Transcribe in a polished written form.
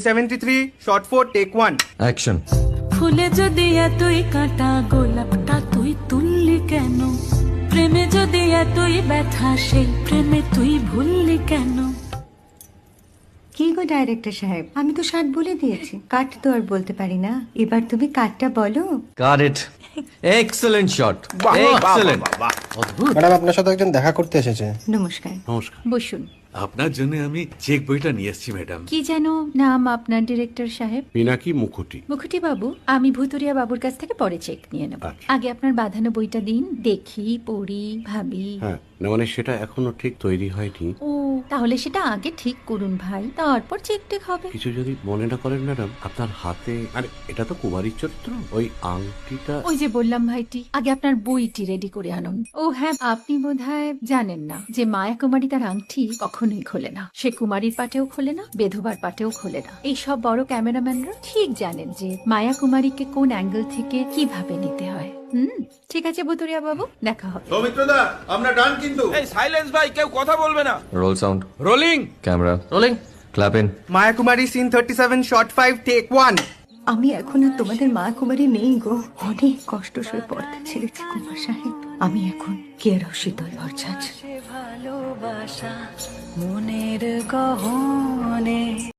73 shot 4 take 1 action. ফুলে যদি এতই কাঁটা গোলাপটা তুই তুললি কেন? প্রেমে যদি এতই ব্যথা সেই প্রেমে তুই ভুললি কেন? কি গো ডাইরেক্টর সাহেব, আমি তো 60 বলে দিয়েছি, কাট তো আর বলতে পারি না, এবার তুমি কাটটা বলো। Got it. Excellent shot, excellent. Madam আপনার সাথে একজন দেখা করতে এসেছে। নমস্কার। নমস্কার। বসুন। আপনার জন্য আমি চেক বইটা নিয়ে এসেছি ম্যাডাম। কি যেন নাম আপনার ডিরেক্টর সাহেব? পিনাকি মুখোটি। মুখুটি বাবু, আমি ভুতুরিয়া বাবুর কাছ থেকে পরে চেক নিয়ে নেব। আচ্ছা। আগে আপনার বাঁধানো বইটা দিন, দেখি, পড়ি, ভাবি। হ্যাঁ, না মানে সেটা এখনো ঠিক তৈরি হয়নি। ও, তাহলে সেটা আগে ঠিক করুন ভাই, তারপর চেক টেক হবে। কিছু যদি মনে না করেন ম্যাডাম, আপনার হাতে, আরে এটা তো কুমারীর চরিত্র, ওই আংটিটা। ওই যে বললাম ভাইটি, আগে আপনার বইটি রেডি করে আনুন। ও হ্যাঁ, আপনি বোধহয় জানেন না যে মায়া কুমারী তার আংটি কখনোই খোলে না। সে কুমারীর পাটেও খোলে না, বেধবার পাটেও খোলে না। এই সব বড় ক্যামেরাম্যানরা ঠিক জানেন যে মায়া কুমারীকে কোন অ্যাঙ্গেল থেকে কিভাবে নিতে হয়। ঠিক আছে বুতুরিয়া বাবু, দেখা হবে। সৌমিত্রদা আমরা ডান কিন্তু। এই সাইলেন্স ভাই, কেউ কথা বলবে না। Roll sound, rolling camera rolling, clap in. Maya Kumari scene 37 shot 5 take 1 আমি এখন আর তোমাদের মা কুমারী নেই গো, অনেক কষ্ট সয়ে পড়তে ছেড়েছি কুমার সাহেব। আমি এখন কেরও শীতল ভরছাছ। ভালোবাসা মনের গহনে